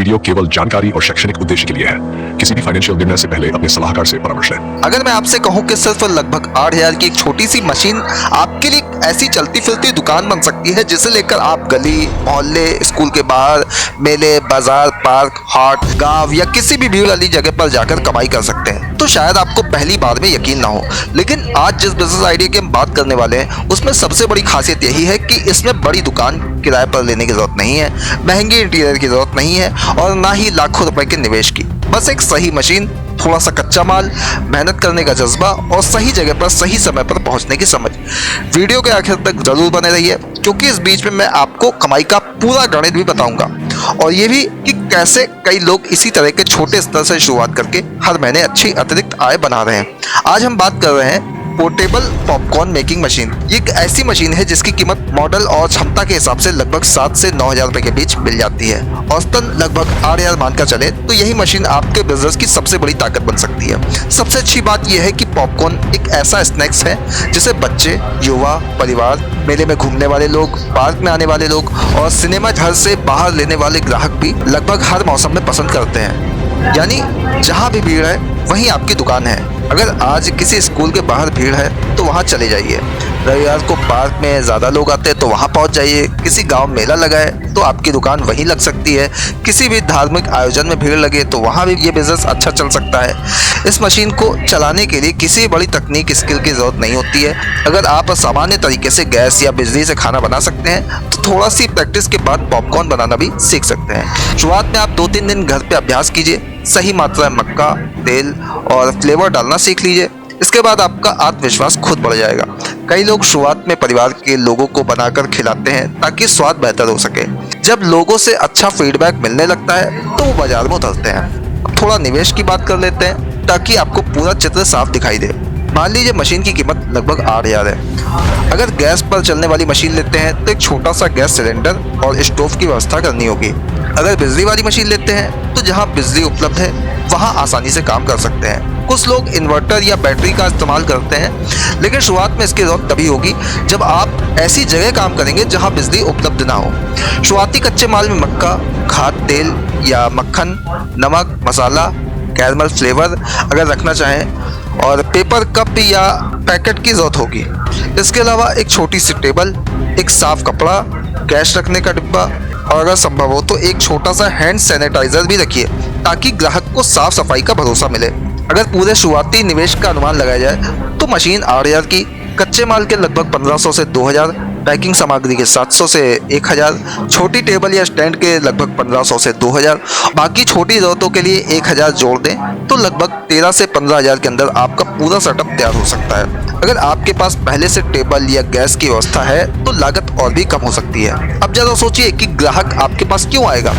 Video केवल जानकारी और शैक्षणिक उद्देश्य के लिए है। किसी भी फाइनेंशियल निर्णय से पहले अपने सलाहकार से परामर्श लें। अगर मैं आपसे कहूं कि सिर्फ लगभग 8,000 की एक छोटी सी मशीन आपके लिए ऐसी चलती फिरती दुकान बन सकती है जिसे लेकर आप गली मोहल्ले, स्कूल के बाहर, मेले, बाजार, पार्क, हाट, गांव या किसी भी भीड़ वाली जगह पर जाकर कमाई कर सकते हैं, तो शायद आपको पहली बार में यकीन ना हो। लेकिन आज जिस बिजनेस आइडिया की हम बात करने वाले हैं उसमें सबसे बड़ी खासियत यही है कि इसमें बड़ी दुकान किराए पर लेने की जरूरत नहीं है, महंगी इंटीरियर की जरूरत नहीं है और ना ही लाखों रुपए के निवेश की। बस एक सही मशीन, थोड़ा सा कच्चा माल, मेहनत करने का जज्बा और सही जगह पर सही समय पर पहुंचने की समझ। वीडियो के आखिर तक जरूर बने रहिए क्योंकि इस बीच में मैं आपको कमाई का पूरा गणित भी बताऊंगा और ये भी कि कैसे कई लोग इसी तरह के छोटे स्तर से शुरुआत करके हर महीने अच्छी अतिरिक्त आय बना रहे हैं। आज हम बात कर रहे हैं पोर्टेबल पॉपकॉर्न मेकिंग मशीन। ये एक ऐसी मशीन है जिसकी कीमत मॉडल और क्षमता के हिसाब से लगभग 7 से 9,000 रुपए के बीच मिल जाती है। औसतन लगभग 8,000 मानकर चले तो यही मशीन आपके बिजनेस की सबसे बड़ी ताकत बन सकती है। सबसे अच्छी बात यह है कि पॉपकॉर्न एक ऐसा स्नैक्स है जिसे बच्चे, युवा, परिवार, मेले में घूमने वाले लोग, पार्क में आने वाले लोग और सिनेमा घर से बाहर लेने वाले ग्राहक भी लगभग हर मौसम में पसंद करते हैं। यानी जहाँ भी भीड़ है वहीं आपकी दुकान है। अगर आज किसी स्कूल के बाहर भीड़ है तो वहाँ चले जाइए, रविवार को पार्क में ज़्यादा लोग आते हैं तो वहाँ पहुँच जाइए, किसी गांव मेला लगा है तो आपकी दुकान वहीं लग सकती है, किसी भी धार्मिक आयोजन में भीड़ लगे तो वहाँ भी ये बिज़नेस अच्छा चल सकता है। इस मशीन को चलाने के लिए किसी बड़ी तकनीक स्किल की ज़रूरत नहीं होती है। अगर आप सामान्य तरीके से गैस या बिजली से खाना बना सकते हैं तो थोड़ा सी प्रैक्टिस के बाद पॉपकॉर्न बनाना भी सीख सकते हैं। शुरुआत में आप 2-3 दिन घर पे अभ्यास कीजिए, सही मात्रा में मक्का, तेल और फ्लेवर डालना सीख लीजिए। इसके बाद आपका आत्मविश्वास खुद बढ़ जाएगा। कई लोग शुरुआत में परिवार के लोगों को बनाकर खिलाते हैं ताकि स्वाद बेहतर हो सके। जब लोगों से अच्छा फीडबैक मिलने लगता है तो वो बाजार में उतरते हैं। अब थोड़ा निवेश की बात कर लेते हैं ताकि आपको पूरा चित्र साफ दिखाई दे। मान लीजिए मशीन की कीमत लगभग 8,000 है। अगर गैस पर चलने वाली मशीन लेते हैं तो एक छोटा सा गैस सिलेंडर और स्टोव की व्यवस्था करनी होगी। अगर बिजली वाली मशीन लेते हैं तो जहां बिजली उपलब्ध है वहां आसानी से काम कर सकते हैं। कुछ लोग इन्वर्टर या बैटरी का इस्तेमाल करते हैं, लेकिन शुरुआत में इसकी जरूरत तभी होगी जब आप ऐसी जगह काम करेंगे जहां बिजली उपलब्ध ना हो। शुरुआती कच्चे माल में मक्का, खाद तेल या मक्खन, नमक, मसाला, कैरमल फ्लेवर अगर रखना चाहें और पेपर कप या पैकेट की जरूरत होगी। इसके अलावा एक छोटी सी टेबल, एक साफ कपड़ा, कैश रखने का डिब्बा और अगर संभव हो तो एक छोटा सा हैंड सैनिटाइजर भी रखिए ताकि ग्राहक को साफ सफाई का भरोसा मिले। अगर पूरे शुरुआती निवेश का अनुमान लगाया जाए तो मशीन 8,000 की, कच्चे माल के लगभग 1,500 से 2,000, पैकिंग सामग्री के 700 से 1,000, छोटी टेबल या स्टैंड के लगभग 1,500 से 2,000, बाकी छोटी जरूरतों के लिए 1,000 जोड़ दें तो लगभग 13 से 15,000 के अंदर आपका पूरा सेटअप तैयार हो सकता है। अगर आपके पास पहले से टेबल या गैस की व्यवस्था है तो लागत और भी कम हो सकती है। अब जरा सोचिए कि ग्राहक आपके पास क्यों आएगा।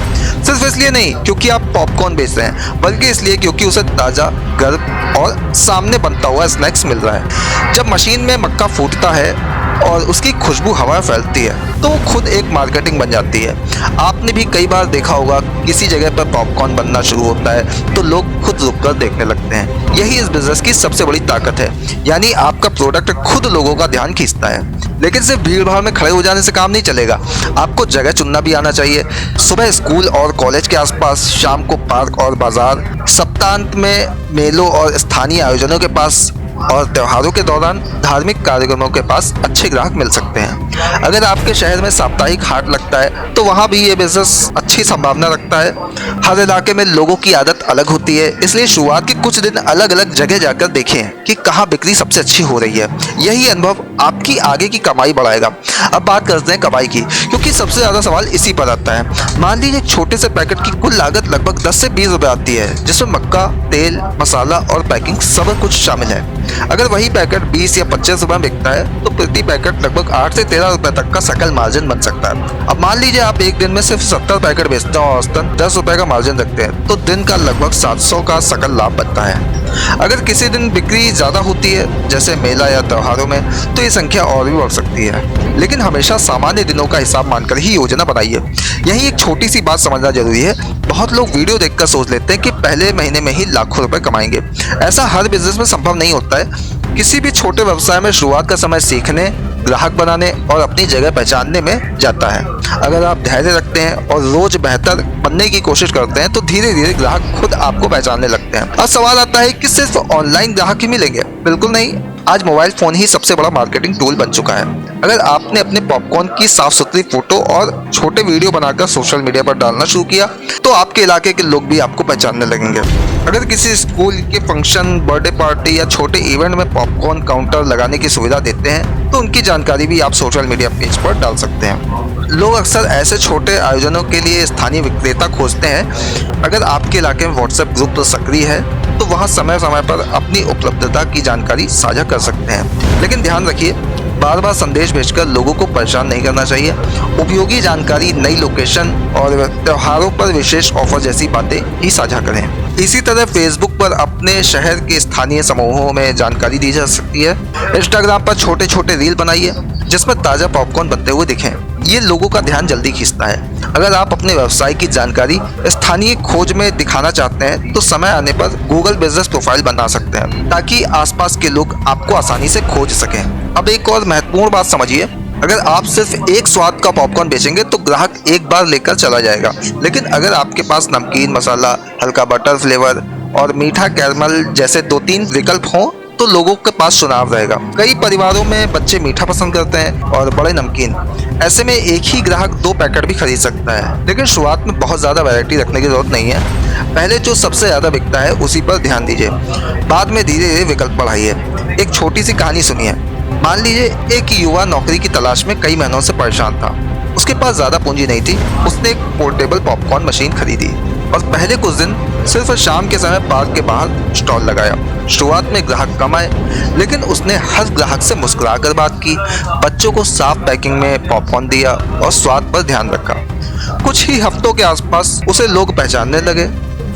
सिर्फ इसलिए नहीं क्योंकि आप पॉपकॉर्न बेच रहे हैं, बल्कि इसलिए क्योंकि उसे ताज़ा, गर्म और सामने बनता हुआ स्नैक्स मिल रहा है। जब मशीन में मक्का फूटता है और उसकी खुशबू हवा फैलती है तो वो खुद एक मार्केटिंग बन जाती है। आपने भी कई बार देखा होगा किसी जगह पर पॉपकॉर्न बनना शुरू होता है तो लोग खुद रुककर देखने लगते हैं। यही इस बिजनेस की सबसे बड़ी ताकत है, यानी आपका प्रोडक्ट खुद लोगों का ध्यान खींचता है। लेकिन सिर्फ भीड़ भाड़ में खड़े हो जाने से काम नहीं चलेगा, आपको जगह चुनना भी आना चाहिए। सुबह स्कूल और कॉलेज के आसपास, शाम को पार्क और बाजार, सप्ताहांत में मेलों और स्थानीय आयोजनों के पास और त्योहारों के दौरान धार्मिक कार्यक्रमों के पास अच्छे ग्राहक मिल सकते हैं। अगर आपके शहर में साप्ताहिक हाट लगता है तो वहाँ भी ये बिजनेस अच्छी संभावना रखता है। हर इलाके में लोगों की आदत अलग होती है, इसलिए शुरुआत के कुछ दिन अलग अलग जगह जाकर देखें कि कहाँ बिक्री सबसे अच्छी हो रही है। यही अनुभव आपकी आगे की कमाई बढ़ाएगा। अब बात करते हैं कमाई की, क्योंकि सबसे ज़्यादा सवाल इसी पर आता है। मान लीजिए एक छोटे से पैकेट की कुल लागत लगभग 10 से 20 रुपए आती है, जिसमें मक्का, तेल, मसाला और पैकिंग सब कुछ शामिल है। अगर वही पैकेट 20 या 25 रुपए में बिकता है तो प्रति पैकेट लगभग 8 से 13 रुपए तक का सकल मार्जिन बन सकता है। अब मान लीजिए आप एक दिन में सिर्फ 70 पैकेट बेचते हैं और औसतन 10 रुपए का मार्जिन रखते हैं तो दिन का लगभग 700 का सकल लाभ बनता है। अगर किसी दिन बिक्री ज़्यादा होती है जैसे मेला या त्योहारों में तो ये संख्या और भी बढ़ सकती है, लेकिन हमेशा सामान्य दिनों का हिसाब मानकर ही योजना बनाइए। यही एक छोटी सी बात समझना जरूरी है। बहुत लोग वीडियो देखकर सोच लेते हैं कि पहले महीने में ही लाखों रुपए कमाएंगे। ऐसा हर बिजनेस में संभव नहीं होता है। किसी भी छोटे व्यवसाय में शुरुआत का समय सीखने, ग्राहक बनाने और अपनी जगह पहचानने में जाता है। अगर आप धैर्य रखते हैं और रोज बेहतर बनने की कोशिश करते हैं तो धीरे धीरे ग्राहक खुद आपको पहचानने लगते हैं। अब सवाल आता है कि सिर्फ ऑनलाइन ग्राहक ही मिलेंगे? बिल्कुल नहीं। आज मोबाइल फोन ही सबसे बड़ा मार्केटिंग टूल बन चुका है। अगर आपने अपने पॉपकॉर्न की साफ सुथरी फोटो और छोटे वीडियो बनाकर सोशल मीडिया पर डालना शुरू किया तो आपके इलाके के लोग भी आपको पहचानने लगेंगे। अगर किसी स्कूल के फंक्शन, बर्थडे पार्टी या छोटे इवेंट में पॉपकॉर्न काउंटर लगाने की सुविधा देते हैं तो उनकी जानकारी भी आप सोशल मीडिया पेज पर डाल सकते हैं। लोग अक्सर ऐसे छोटे आयोजनों के लिए स्थानीय विक्रेता खोजते हैं। अगर आपके इलाके में व्हाट्सएप ग्रुप सक्रिय है तो वहां समय समय पर अपनी उपलब्धता की जानकारी साझा कर सकते हैं। लेकिन ध्यान रखिए, बार बार संदेश भेजकर लोगों को परेशान नहीं करना चाहिए। उपयोगी जानकारी, नई लोकेशन और त्योहारों पर विशेष ऑफर जैसी बातें ही साझा करें। इसी तरह फेसबुक पर अपने शहर के स्थानीय समूहों में जानकारी दी जा सकती है। इंस्टाग्राम पर छोटे छोटे रील बनाइए जिसमें ताज़ा पॉपकॉर्न बनते हुए दिखें। ये लोगों का ध्यान जल्दी खींचता है। अगर आप अपने व्यवसाय की जानकारी स्थानीय खोज में दिखाना चाहते हैं तो समय आने पर गूगल बिजनेस प्रोफाइल बना सकते हैं ताकि आसपास के लोग आपको आसानी से खोज सकें। अब एक और महत्वपूर्ण बात समझिए, अगर आप सिर्फ एक स्वाद का पॉपकॉर्न बेचेंगे तो ग्राहक एक बार लेकर चला जाएगा। लेकिन अगर आपके पास नमकीन, मसाला, हल्का बटर फ्लेवर और मीठा कैरमल जैसे 2-3 विकल्प हों तो लोगों के पास चुनाव रहेगा। कई परिवारों में बच्चे मीठा पसंद करते हैं और बड़े नमकीन। ऐसे में एक ही ग्राहक 2 पैकेट भी खरीद सकता है। लेकिन शुरुआत में बहुत ज़्यादा वैरायटी रखने की जरूरत नहीं है। पहले जो सबसे ज़्यादा बिकता है उसी पर ध्यान दीजिए, बाद में धीरे धीरे विकल्प बढ़ाइए। एक छोटी सी कहानी सुनिए। मान लीजिए एक युवा नौकरी की तलाश में कई महीनों से परेशान था। उसके पास ज़्यादा पूंजी नहीं थी। उसने एक पोर्टेबल पॉपकॉर्न मशीन खरीदी और पहले कुछ दिन सिर्फ शाम के समय पार्क के बाहर स्टॉल लगाया। शुरुआत में ग्राहक कम आए, लेकिन उसने हर ग्राहक से मुस्कुराकर बात की, बच्चों को साफ पैकिंग में पॉपकॉर्न दिया और स्वाद पर ध्यान रखा। कुछ ही हफ्तों के आसपास उसे लोग पहचानने लगे।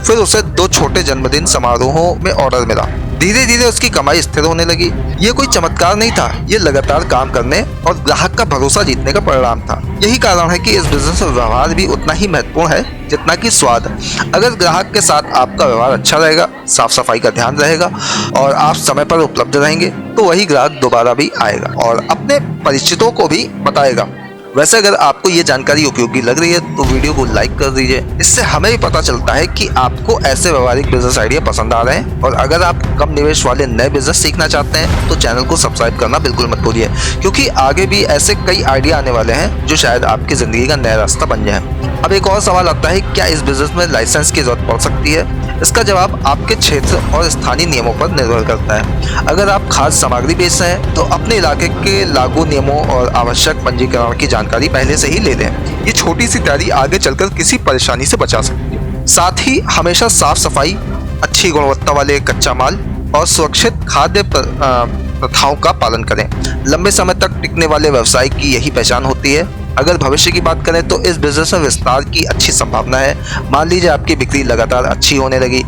फिर उसे 2 छोटे जन्मदिन समारोहों में ऑर्डर मिला। धीरे धीरे उसकी कमाई स्थिर होने लगी। ये कोई चमत्कार नहीं था, ये लगातार काम करने और ग्राहक का भरोसा जीतने का परिणाम था। यही कारण है कि इस बिजनेस में व्यवहार भी उतना ही महत्वपूर्ण है जितना कि स्वाद। अगर ग्राहक के साथ आपका व्यवहार अच्छा रहेगा, साफ सफाई का ध्यान रहेगा और आप समय पर उपलब्ध रहेंगे तो वही ग्राहक दोबारा भी आएगा और अपने परिचितों को भी बताएगा। वैसे अगर आपको ये जानकारी उपयोगी लग रही है तो वीडियो को लाइक कर दीजिए। इससे हमें भी पता चलता है कि आपको ऐसे व्यवहारिक बिजनेस आइडिया पसंद आ रहे हैं। और अगर आप कम निवेश वाले नए बिजनेस सीखना चाहते हैं तो चैनल को सब्सक्राइब करना बिल्कुल मत भूलिए, क्योंकि आगे भी ऐसे कई आइडिया आने वाले हैं जो शायद आपकी ज़िंदगी का नया रास्ता बन जाए। अब एक और सवाल आता है, क्या इस बिजनेस में लाइसेंस की जरूरत पड़ सकती है? इसका जवाब आपके क्षेत्र और स्थानीय नियमों पर निर्भर करता है। अगर आप खाद्य सामग्री बेच रहे हैं तो अपने इलाके के लागू नियमों और आवश्यक पंजीकरण की जानकारी पहले से ही ले लें। ये छोटी सी तैयारी आगे चलकर किसी परेशानी से बचा सकती है। साथ ही हमेशा साफ सफाई, अच्छी गुणवत्ता वाले कच्चा माल और सुरक्षित खाद्य प्रथाओं का पालन करें। लंबे समय तक टिकने वाले व्यवसाय की यही पहचान होती है। अगर भविष्य की बात करें तो इस बिजनेस में विस्तार की अच्छी संभावना है। मान लीजिए आपकी बिक्री लगातार अच्छी होने लगी,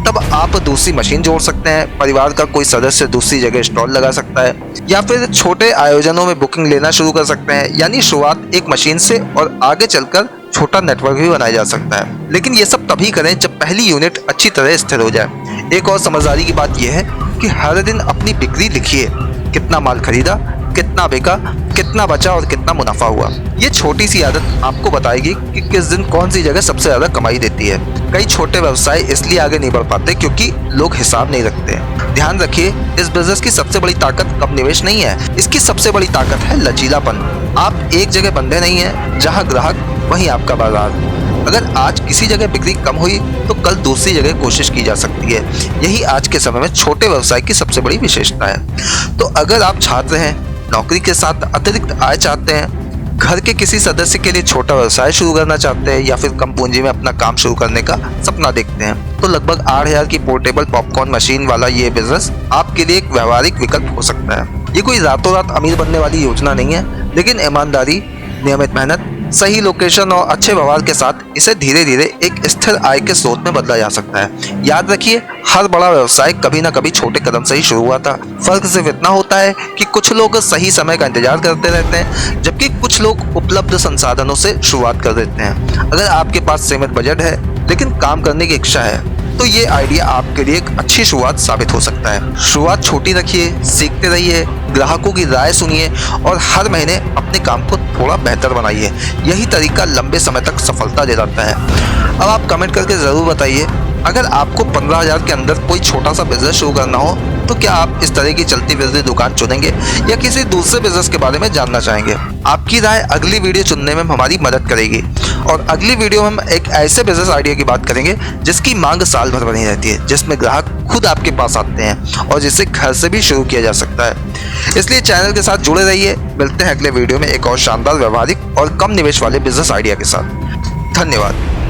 तब आप दूसरी मशीन जोड़ सकते हैं, परिवार का कोई सदस्य दूसरी जगह स्टॉल लगा सकता है या फिर छोटे आयोजनों में बुकिंग लेना शुरू कर सकते हैं। यानी शुरुआत एक मशीन से और आगे चलकर छोटा नेटवर्क भी बनाया जा सकता है। लेकिन ये सब तभी करें जब पहली यूनिट अच्छी तरह स्थिर हो जाए। एक और समझदारी की बात यह है कि हर दिन अपनी बिक्री लिखिए, कितना माल खरीदा, कितना बिका, कितना बचा और कितना मुनाफा हुआ। ये छोटी सी आदत आपको बताएगी कि किस दिन कौन सी जगह सबसे ज्यादा कमाई देती है। कई छोटे व्यवसाय इसलिए आगे नहीं बढ़ पाते क्योंकि लोग हिसाब नहीं रखते। ध्यान रखिए, इस बिजनेस की सबसे बड़ी ताकत कम निवेश नहीं है, इसकी सबसे बड़ी ताकत है लचीलापन। आप एक जगह बंधे नहीं है, जहाँ ग्राहक वहीं आपका बाजार। अगर आज किसी जगह बिक्री कम हुई तो कल दूसरी जगह कोशिश की जा सकती है। यही आज के समय में छोटे व्यवसाय की सबसे बड़ी विशेषता है। तो अगर आप छात्र हैं, नौकरी के साथ अतिरिक्त आय चाहते हैं, घर के किसी सदस्य के लिए छोटा व्यवसाय शुरू करना चाहते हैं या फिर कम पूंजी में अपना काम शुरू करने का सपना देखते हैं, तो लगभग 8,000 की पोर्टेबल पॉपकॉर्न मशीन वाला ये बिजनेस आपके लिए एक व्यवहारिक विकल्प हो सकता है। ये कोई रातों रात अमीर बनने वाली योजना नहीं है, लेकिन ईमानदारी, नियमित मेहनत, सही लोकेशन और अच्छे व्यवहार के साथ इसे धीरे धीरे एक स्थिर आय के स्रोत में बदला जा सकता है। याद रखिए, हर बड़ा व्यवसाय कभी ना कभी छोटे कदम से ही शुरू हुआ था। फर्क सिर्फ इतना होता है कि कुछ लोग सही समय का इंतजार करते रहते हैं, जबकि कुछ लोग उपलब्ध संसाधनों से शुरुआत कर देते हैं। अगर आपके पास सीमित बजट है लेकिन काम करने की इच्छा है तो ये आइडिया आपके लिए एक अच्छी शुरुआत साबित हो सकता है। शुरुआत छोटी रखिए, सीखते रहिए, ग्राहकों की राय सुनिए और हर महीने अपने काम को थोड़ा बेहतर बनाइए। यही तरीका लंबे समय तक सफलता दे जाता है। अब आप कमेंट करके ज़रूर बताइए, अगर आपको 15,000 के अंदर कोई छोटा सा बिजनेस शुरू करना हो तो क्या आप इस तरह की चलती फिरती दुकान चुनेंगे या किसी दूसरे बिजनेस के बारे में जानना चाहेंगे? आपकी राय अगली वीडियो चुनने में हमारी मदद करेगी। और अगली वीडियो में हम एक ऐसे बिजनेस आइडिया की बात करेंगे जिसकी मांग साल भर बनी रहती है, जिसमें ग्राहक खुद आपके पास आते हैं और जिसे घर से भी शुरू किया जा सकता है। इसलिए चैनल के साथ जुड़े रहिए। मिलते हैं अगले वीडियो में एक और शानदार, व्यवहारिक और कम निवेश वाले बिजनेस आइडिया के साथ। धन्यवाद।